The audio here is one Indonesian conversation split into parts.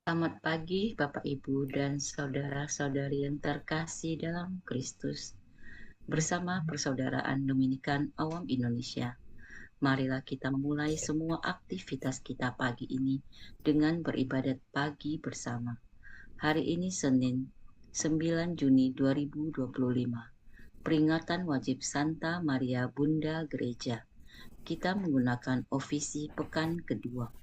Selamat pagi Bapak Ibu dan saudara-saudari yang terkasih dalam Kristus. Bersama Persaudaraan Dominikan Awam Indonesia, marilah kita memulai semua aktivitas kita pagi ini dengan beribadat pagi bersama. Hari ini Senin, 9 Juni 2025, peringatan wajib Santa Maria Bunda Gereja. Kita menggunakan ofisi pekan kedua.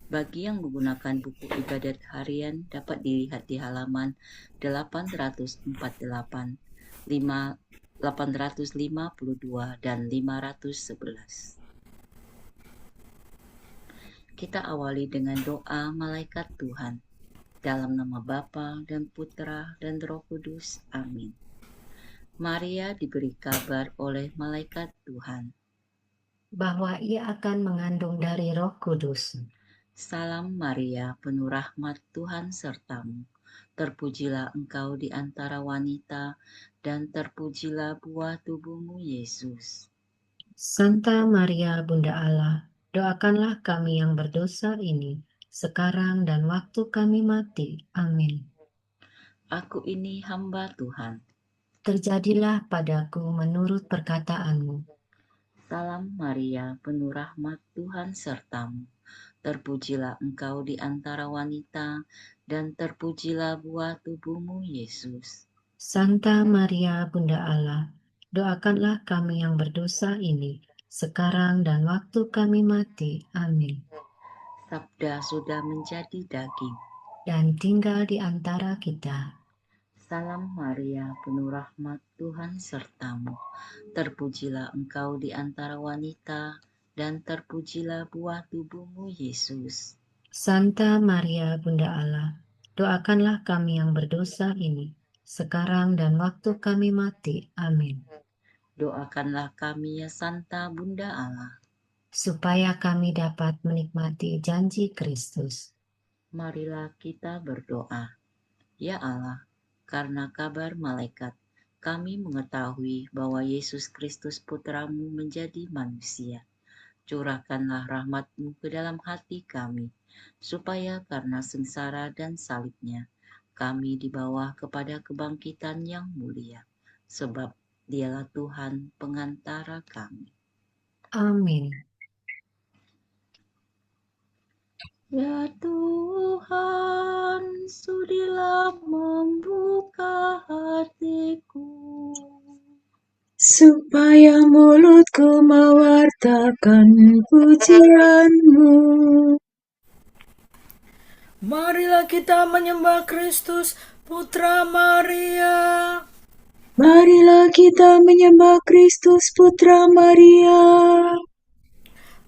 Bagi yang menggunakan buku ibadat harian dapat dilihat di halaman 848, 852, dan 511. Kita awali dengan doa malaikat Tuhan. Dalam nama Bapa dan Putra dan Roh Kudus. Amin. Maria diberi kabar oleh malaikat Tuhan bahwa ia akan mengandung dari Roh Kudus. Salam Maria, penuh rahmat, Tuhan sertamu. Terpujilah engkau di antara wanita, dan terpujilah buah tubuhmu, Yesus. Santa Maria Bunda Allah, doakanlah kami yang berdosa ini, sekarang dan waktu kami mati. Amin. Aku ini hamba Tuhan. Terjadilah padaku menurut perkataanmu. Salam Maria, penuh rahmat, Tuhan sertamu. Terpujilah engkau di antara wanita, dan terpujilah buah tubuhmu, Yesus. Santa Maria Bunda Allah, doakanlah kami yang berdosa ini, sekarang dan waktu kami mati. Amin. Sabda sudah menjadi daging. Dan tinggal di antara kita. Salam Maria, penuh rahmat, Tuhan sertamu. Terpujilah engkau di antara wanita, dan terpujilah buah tubuhmu, Yesus. Santa Maria Bunda Allah, doakanlah kami yang berdosa ini, sekarang dan waktu kami mati. Amin. Doakanlah kami ya Santa Bunda Allah, Supaya kami dapat menikmati janji Kristus. marilah kita berdoa. Ya Allah, karena kabar malaikat, kami mengetahui bahwa Yesus Kristus Putramu menjadi manusia. Curahkanlah rahmat-Mu ke dalam hati kami, supaya karena sengsara dan salibnya, kami dibawa kepada kebangkitan yang mulia, sebab Dialah Tuhan pengantara kami. Amin. Ya Tuhan, sudilah membuka hatiku, supaya mulutku mewartakan pujian-Mu. Marilah kita menyembah Kristus, Putra Maria. Marilah kita menyembah Kristus Putra Maria.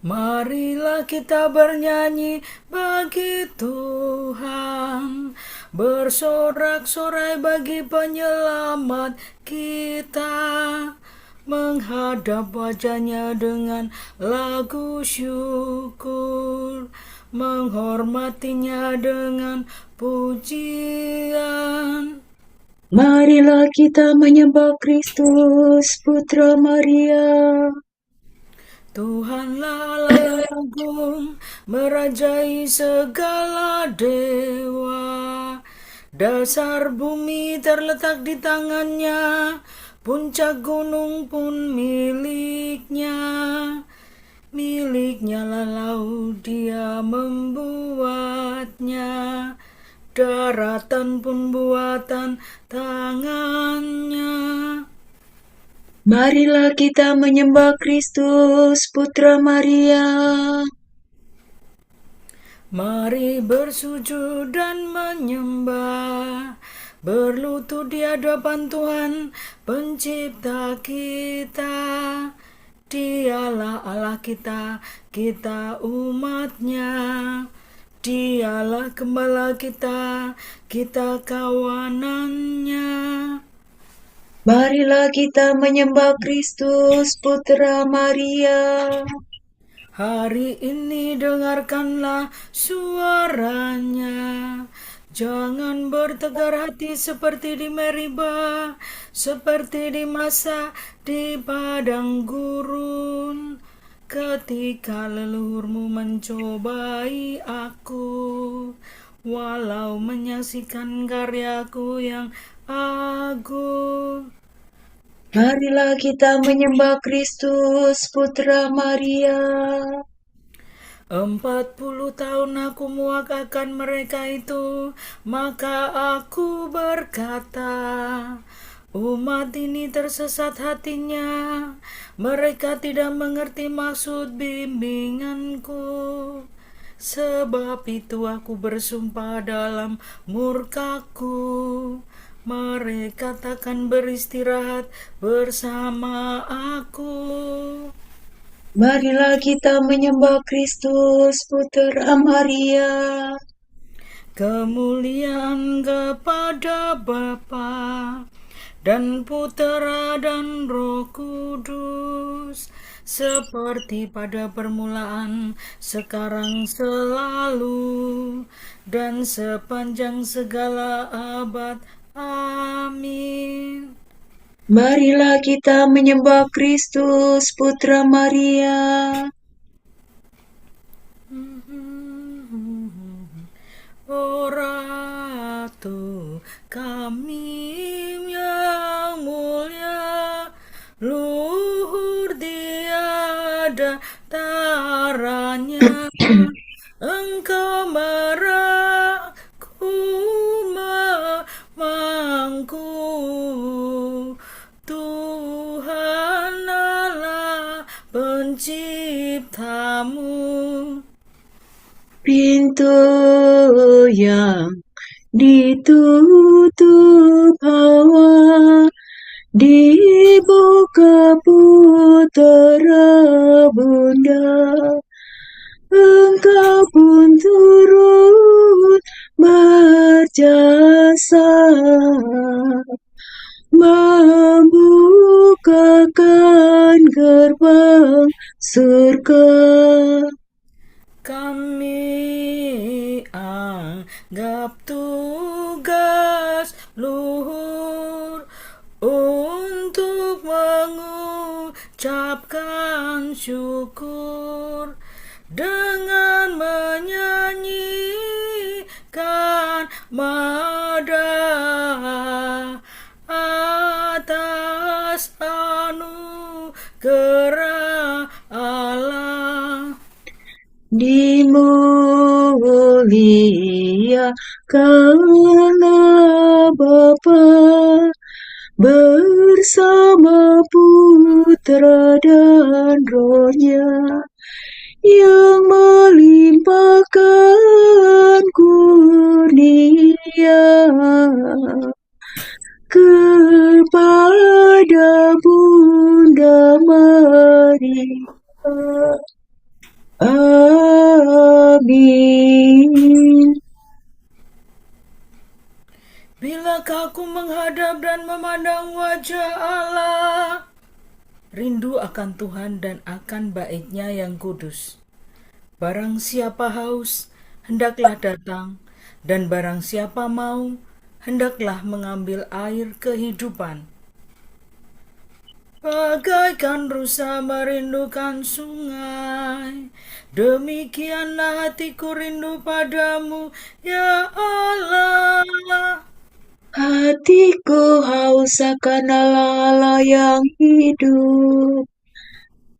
Marilah kita bernyanyi bagi Tuhan, bersorak-sorai bagi penyelamat kita, menghadap wajahnya dengan lagu syukur, menghormatinya dengan pujian. Marilah kita menyembah Kristus Putra Maria. Tuhanlah Allah yang agung, merajai segala dewa. Dasar bumi terletak di tangannya, puncak gunung pun miliknya. Miliknya lah laut, dia membuatnya. Daratan pun buatan tangannya. Marilah kita menyembah Kristus Putra Maria. Mari bersujud dan menyembah, berlutut di hadapan Tuhan, pencipta kita. Dialah Allah kita, kita umatnya. Dialah gembala kita, kita kawanannya. Marilah kita menyembah Kristus Putra Maria. Hari ini dengarkanlah suaranya. Jangan bertegar hati seperti di Meriba, seperti di masa di padang gurun. Ketika leluhurmu mencobai aku, walau menyaksikan karyaku yang agung. Marilah kita menyembah Kristus, Putra Maria. 40 tahun aku muak akan mereka itu, maka aku berkata, umat ini tersesat hatinya, mereka tidak mengerti maksud bimbinganku. Sebab itu aku bersumpah dalam murkaku, mereka takkan beristirahat bersama aku. Marilah kita menyembah Kristus, Putra Maria. Kemuliaan kepada Bapa dan Putera dan Roh Kudus, seperti pada permulaan, sekarang, selalu, dan sepanjang segala abad. Amin. Marilah kita menyembah Kristus, Putra Maria. O Ratu kami yang mulia, luhur tiada taranya, Engkau memangku, Tuhan Allah penciptamu. Pintu yang ditutup hawa dibuka Putera Bunda. Engkau pun turut berjasa membukakan gerbang surga. Kami anggap tugas luhur untuk mengucapkan syukur dengan menyanyikan madah atas anugerah Allah. Dimuliakanlah Bapa bersama Putra dan Roh-Nya, yang melimpahkan kurnia kepada Bunda Maria. Amin. Bilakah aku menghadap dan memandang wajah Allah, rindu akan Tuhan dan akan Bait-Nya yang kudus. Barang siapa haus, hendaklah datang, dan barang siapa mau, hendaklah mengambil air kehidupan. Bagaikan rusa merindukan sungai, demikianlah hatiku rindu padamu, ya Allah. Hatiku haus akan Allah yang hidup.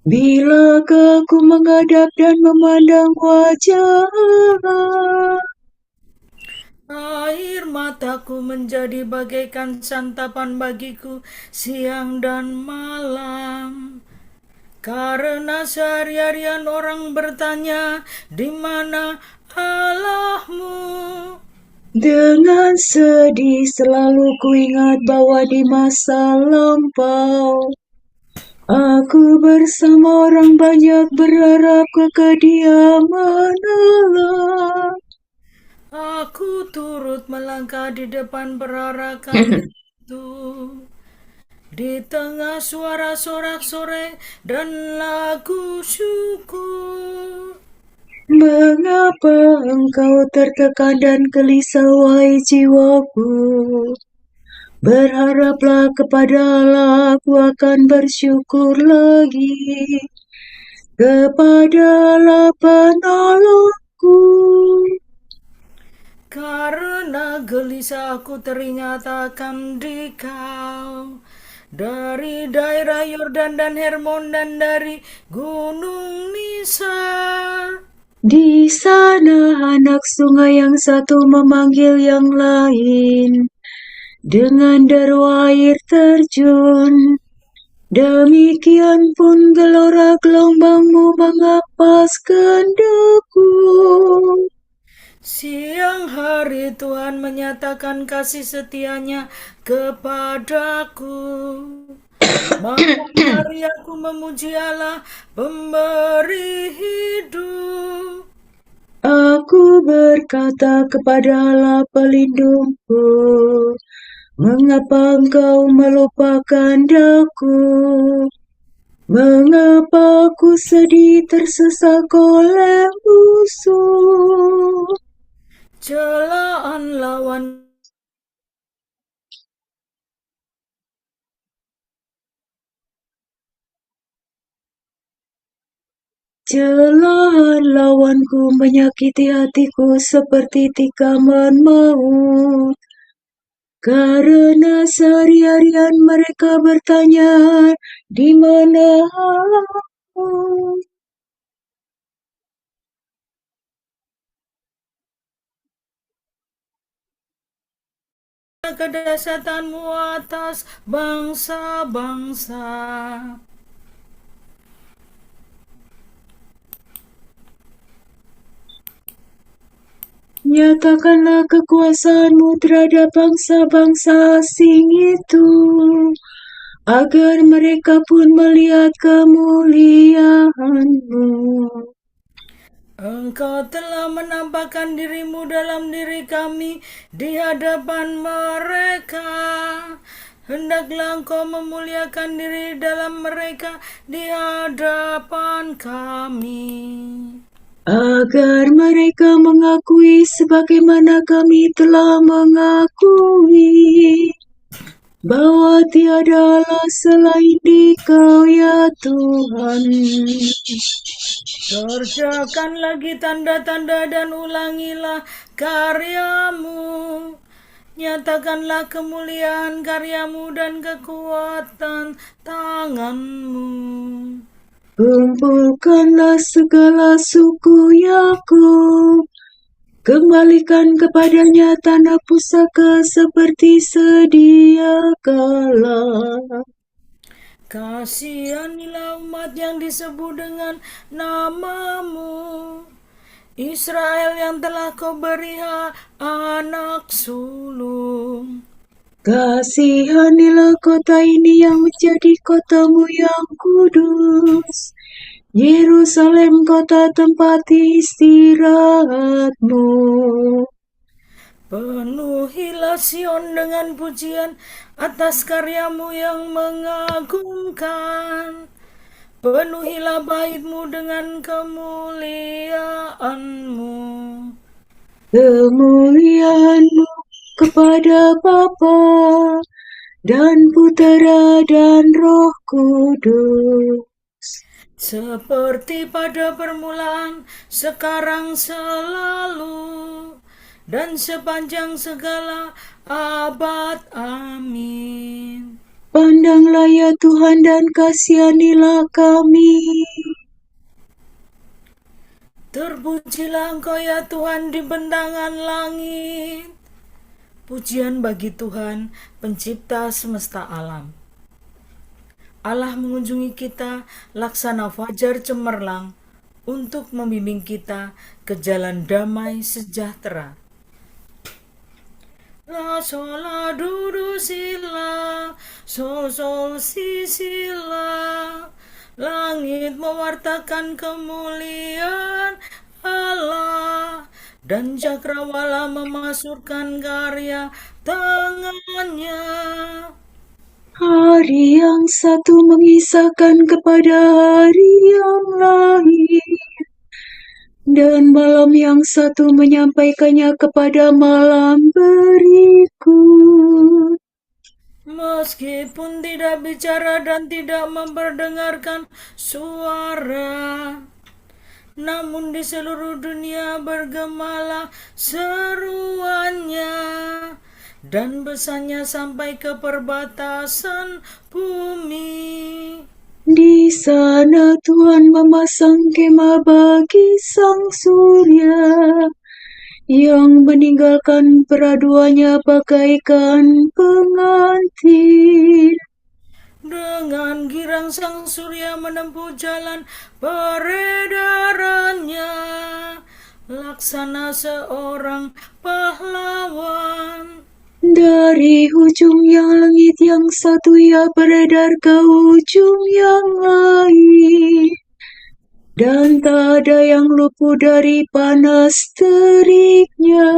Bilakah aku menghadap dan memandang wajah Allah? Air mataku menjadi bagaikan santapan bagiku siang dan malam. Karena sehari-harian orang bertanya, di mana Allahmu? Dengan sedih selalu kuingat bahwa di masa lampau aku bersama orang banyak berharap ke kediaman Allah. Aku turut melangkah di depan perarakan itu, di tengah suara sorak-sorai dan lagu syukur. Mengapa engkau tertekan dan gelisah, wahai jiwaku? Berharaplah kepada Allah, aku akan bersyukur lagi kepada Allah penolongku. gelisah aku ternyatakan di Kau. Dari daerah Yordan dan Hermon dan dari Gunung Misar. Di sana anak sungai yang satu memanggil yang lain dengan deru air terjun. Demikian pun gelora gelombangmu mengapas kendaku. Siang hari Tuhan menyatakan kasih setianya kepadaku. Malam hari aku memuji Allah pemberi hidup. Aku berkata kepada Allah pelindungku, mengapa engkau melupakan daku? Mengapa aku sedih tersesak oleh musuh? Celaan lawan Celaan lawanku menyakiti hatiku seperti tikaman maut. Karena sehari-harian mereka bertanya, di mana Allahmu? kedahsyatanmu atas bangsa-bangsa. Nyatakanlah kekuasaanmu terhadap bangsa-bangsa asing itu, agar mereka pun melihat kemuliaanmu. Engkau telah menampakkan dirimu dalam diri kami di hadapan mereka. Hendaklah engkau memuliakan diri dalam mereka di hadapan kami. Agar mereka mengakui sebagaimana kami telah mengakui bahwa tiada Allah selain Dikau ya Tuhan. Kerjakan lagi tanda-tanda dan ulangilah karyamu. Nyatakanlah kemuliaan karyamu dan kekuatan tanganmu. Kumpulkanlah segala suku Yakub, kembalikan kepadanya tanah pusaka seperti sedia kala. Kasihanilah umat yang disebut dengan namamu, Israel yang telah kau beri anak sulung. Kasihanilah kota ini yang menjadi kotamu yang kudus, Yerusalem kota tempat istirahatmu. Penuhilah Sion dengan pujian atas karyamu yang mengagumkan. Penuhilah baitmu dengan kemuliaanmu. Kemuliaanmu kepada Bapa dan Putera dan Roh Kudus. Seperti pada permulaan, sekarang selalu, dan sepanjang segala abad. Amin. Pandanglah ya Tuhan dan kasihanilah kami. Terpujilah Engkau ya Tuhan di bentangan langit. Pujian bagi Tuhan, pencipta semesta alam. Allah mengunjungi kita laksana fajar cemerlang untuk membimbing kita ke jalan damai sejahtera. La sol la do do si la, sol sol si si la. Langit mewartakan kemuliaan Allah, dan cakrawala memasurkan karya tangannya. Hari yang satu mengisahkan kepada hari yang lain, dan malam yang satu menyampaikannya kepada malam berikut. Meskipun tidak bicara dan tidak memperdengarkan suara, namun di seluruh dunia bergemalah seruannya, dan besarnya sampai ke perbatasan bumi. Di sana Tuhan memasang kemah bagi sang surya, yang meninggalkan peraduannya bagaikan pengantin. Dengan girang sang surya menempuh jalan peredarannya, laksana seorang pahlawan. Dari ujung yang langit yang satu ia beredar ke ujung yang lain, dan tak ada yang luput dari panas teriknya.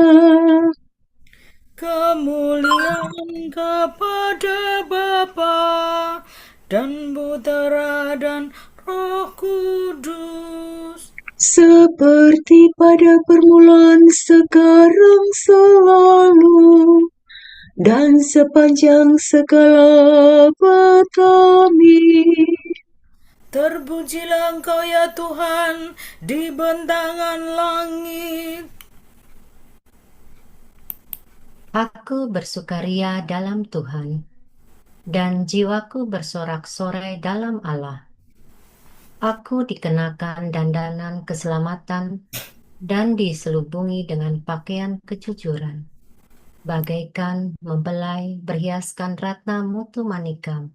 Kemuliaan kepada Bapa dan Putera dan Roh Kudus, Seperti pada permulaan, sekarang, selalu, dan sepanjang segala abad. Amin. terpujilah Engkau ya Tuhan di bentangan langit. Aku bersukaria dalam Tuhan, dan jiwaku bersorak-sorai dalam Allah. Aku dikenakan dandanan keselamatan dan diselubungi dengan pakaian kejujuran, bagaikan mempelai berhiaskan ratna mutu manikam.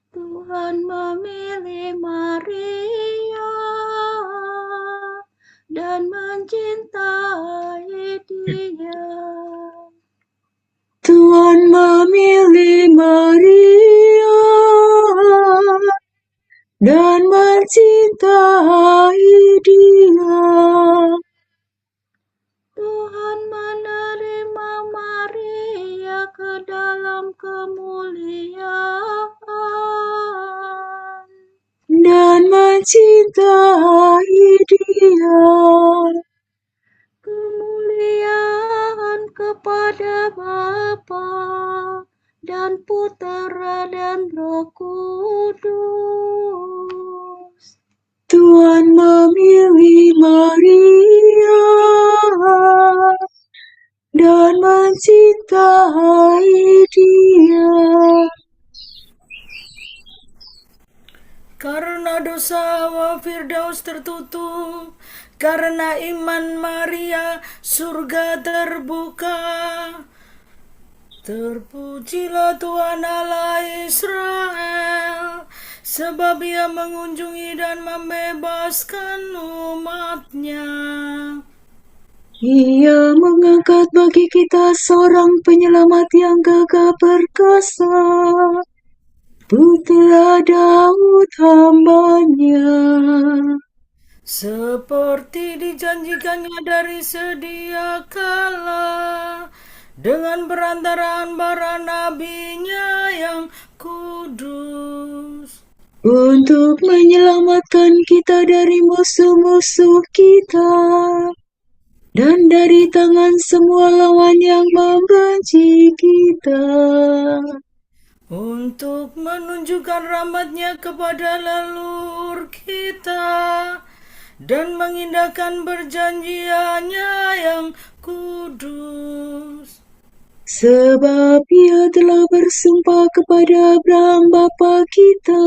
Tuhan memilih Maria dan mencintai dia. Tuhan memilih Maria dan mencintai dia. Tuhan menerima Maria ke dalam kemuliaan dan mencintai dia. Kemuliaan kepada Bapa dan Putera dan Roh Kudus. Tuhan memilih Maria dan mencintai dia. Karena dosa Hawa Firdaus tertutup, karena iman Maria surga terbuka. Terpujilah Tuhan Allah Israel, sebab ia mengunjungi dan membebaskan umatnya. Ia mengangkat bagi kita seorang penyelamat yang gagah perkasa, Putra Daud hambanya. Seperti dijanjikannya dari sedia kala, dengan perantaraan para nabinya yang kudus, Untuk menyelamatkan kita dari musuh-musuh kita, dan dari tangan semua lawan yang membenci kita. untuk menunjukkan rahmat-Nya kepada leluhur kita, dan mengindahkan perjanjiannya yang kudus. Sebab ia telah bersumpah kepada Abraham bapa kita,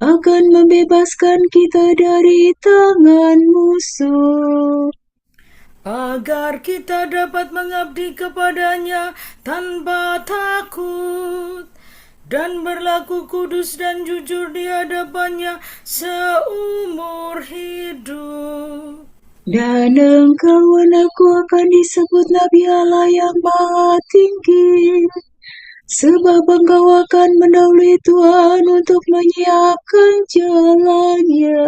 akan membebaskan kita dari tangan musuh, agar kita dapat mengabdi kepadanya tanpa takut, dan berlaku kudus dan jujur di hadapannya seumur hidup. dan engkau anakku akan disebut Nabi Allah yang Maha Tinggi, sebab engkau akan mendahului Tuhan untuk menyiapkan jalannya,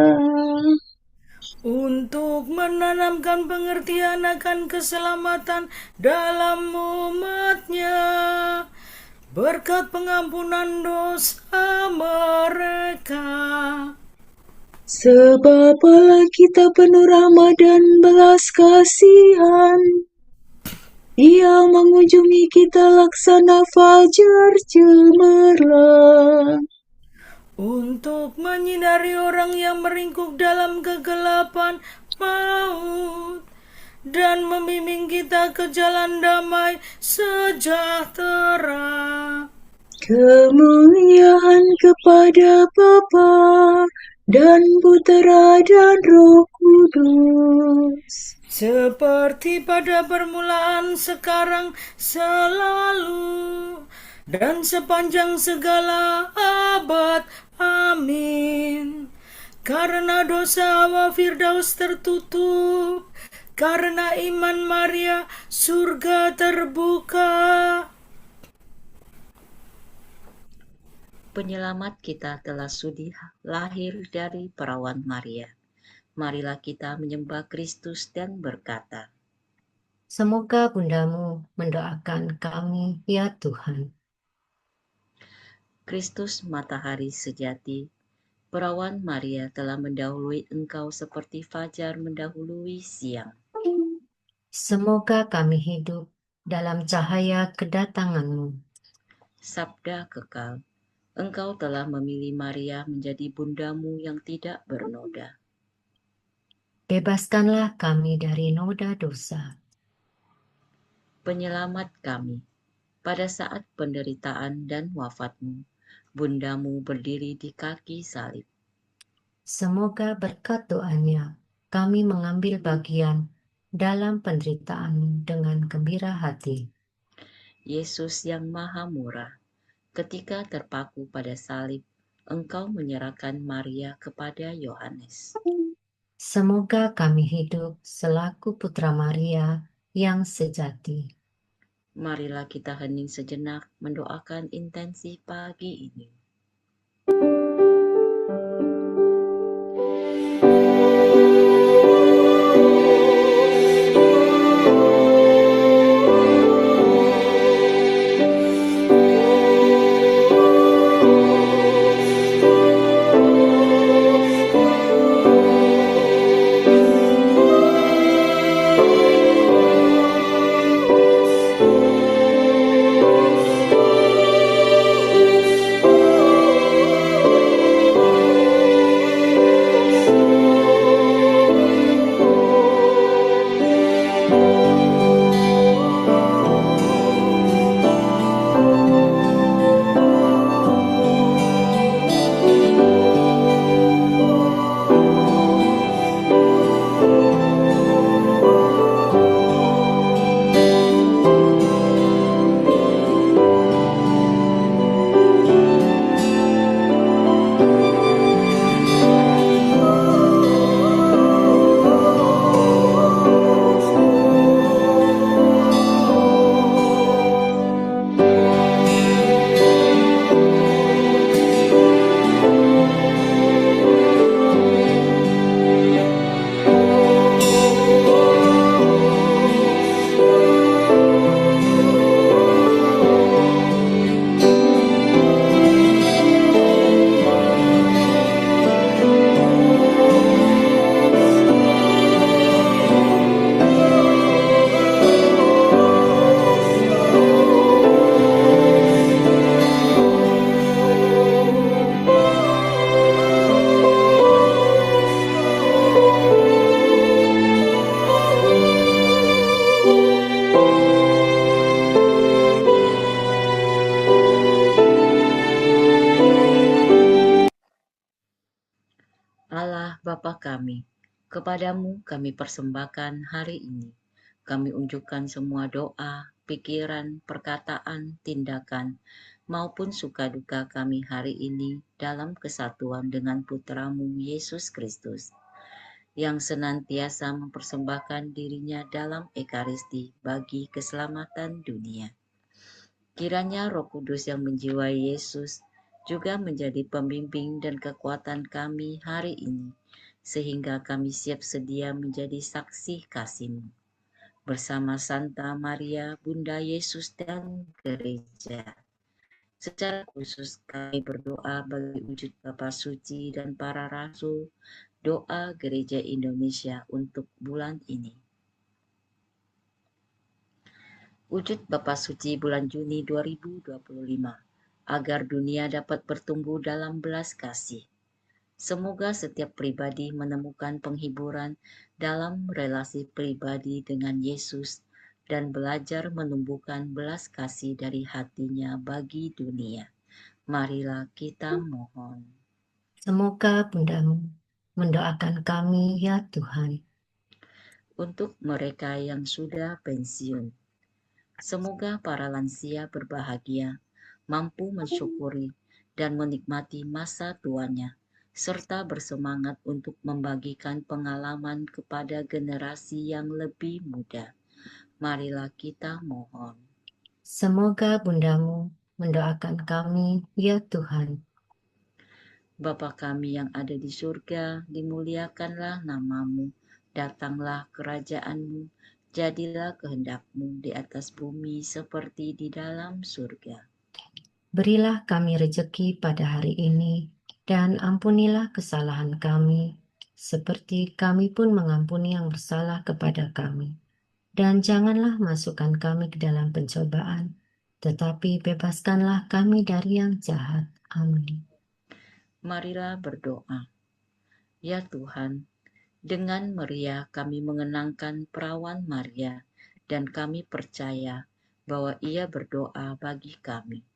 Untuk menanamkan pengertian akan keselamatan dalam umatnya, berkat pengampunan dosa mereka. Sebab Allah kita penuh rahmat dan belas kasihan. Ia mengunjungi kita laksana fajar cemerlang, Untuk menyinari orang yang meringkuk dalam kegelapan maut, dan membimbing kita ke jalan damai sejahtera. kemuliaan kepada Bapa dan Putera dan Roh Kudus. Seperti pada permulaan, sekarang, selalu, dan sepanjang segala abad. Amin. Karena dosa Hawa Firdaus tertutup, karena iman Maria surga terbuka. Penyelamat kita telah sudi lahir dari perawan Maria. Marilah kita menyembah Kristus dan berkata, Semoga bundamu mendoakan kami, ya Tuhan. Kristus matahari sejati, perawan Maria telah mendahului engkau seperti fajar mendahului siang. Semoga kami hidup dalam cahaya kedatanganmu. Sabda kekal, engkau telah memilih Maria menjadi bundamu yang tidak bernoda. Bebaskanlah kami dari noda dosa. Penyelamat kami, pada saat penderitaan dan wafatmu, bundamu berdiri di kaki salib. Semoga berkat doanya kami mengambil bagian dalam penderitaanmu dengan gembira hati. Yesus yang maha murah, ketika terpaku pada salib, engkau menyerahkan Maria kepada Yohanes. Semoga kami hidup selaku putra Maria yang sejati. Marilah kita hening sejenak mendoakan intensi pagi ini. Allah Bapa kami, kepadamu kami persembahkan hari ini. Kami unjukkan semua doa, pikiran, perkataan, tindakan, maupun suka duka kami hari ini dalam kesatuan dengan Putramu Yesus Kristus, yang senantiasa mempersembahkan dirinya dalam Ekaristi bagi keselamatan dunia. Kiranya Roh Kudus yang menjiwai Yesus juga menjadi pembimbing dan kekuatan kami hari ini, sehingga kami siap sedia menjadi saksi kasih-Mu. Bersama Santa Maria, Bunda Yesus dan Gereja, Secara khusus kami berdoa bagi wujud Bapa Suci dan para rasul, doa Gereja Indonesia untuk bulan ini. Wujud Bapa Suci bulan Juni 2025, agar dunia dapat bertumbuh dalam belas kasih. Semoga setiap pribadi menemukan penghiburan dalam relasi pribadi dengan Yesus dan belajar menumbuhkan belas kasih dari hatinya bagi dunia. Marilah kita mohon. Semoga Bundamu mendoakan kami ya Tuhan. Untuk mereka yang sudah pensiun, semoga para lansia berbahagia, mampu mensyukuri dan menikmati masa tuanya, serta bersemangat untuk membagikan pengalaman kepada generasi yang lebih muda. Marilah kita mohon. Semoga Bundamu mendoakan kami ya Tuhan. Bapa kami yang ada di surga, dimuliakanlah namamu, datanglah kerajaanmu, jadilah kehendakmu di atas bumi seperti di dalam surga. Berilah kami rejeki pada hari ini, dan ampunilah kesalahan kami, seperti kami pun mengampuni yang bersalah kepada kami. Dan janganlah masukkan kami ke dalam pencobaan, tetapi bebaskanlah kami dari yang jahat. Amin. Marilah berdoa. Ya Tuhan, dengan meriah kami mengenangkan perawan Maria, dan kami percaya bahwa ia berdoa bagi kami.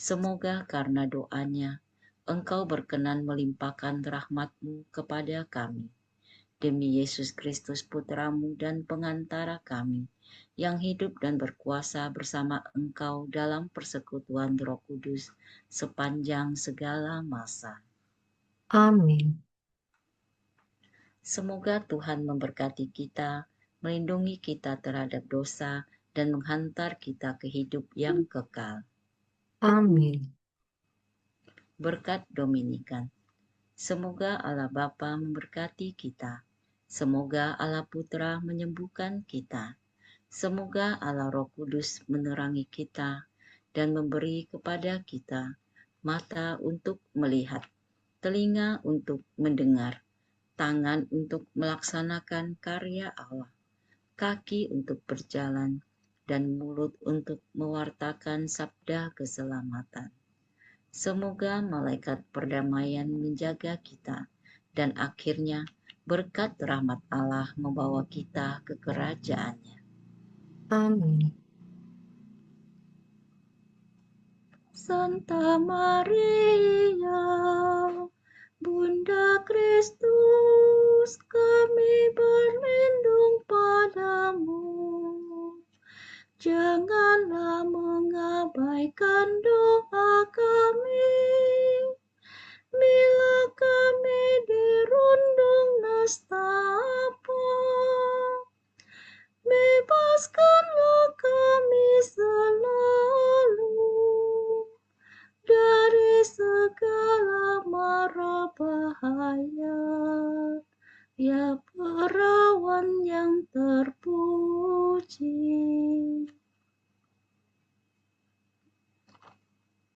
Semoga karena doanya, Engkau berkenan melimpahkan rahmat-Mu kepada kami. Demi Yesus Kristus Putramu dan pengantara kami, yang hidup dan berkuasa bersama Engkau dalam persekutuan Roh Kudus sepanjang segala masa. Amin. Semoga Tuhan memberkati kita, melindungi kita terhadap dosa, dan menghantar kita ke hidup yang kekal. Amin. Berkat Dominikan. Semoga Allah Bapa memberkati kita. Semoga Allah Putra menyembuhkan kita. Semoga Allah Roh Kudus menerangi kita dan memberi kepada kita mata untuk melihat, telinga untuk mendengar, tangan untuk melaksanakan karya Allah, kaki untuk berjalan, dan mulut untuk mewartakan sabda keselamatan. Semoga malaikat perdamaian menjaga kita, dan akhirnya berkat rahmat Allah membawa kita ke kerajaannya. Amin. Santa Maria, Bunda Kristus, kami berlindung padamu. Janganlah mengabaikan doa kami, bila kami dirundung nestapa. Bebaskanlah kami selalu dari segala mara bahaya, ya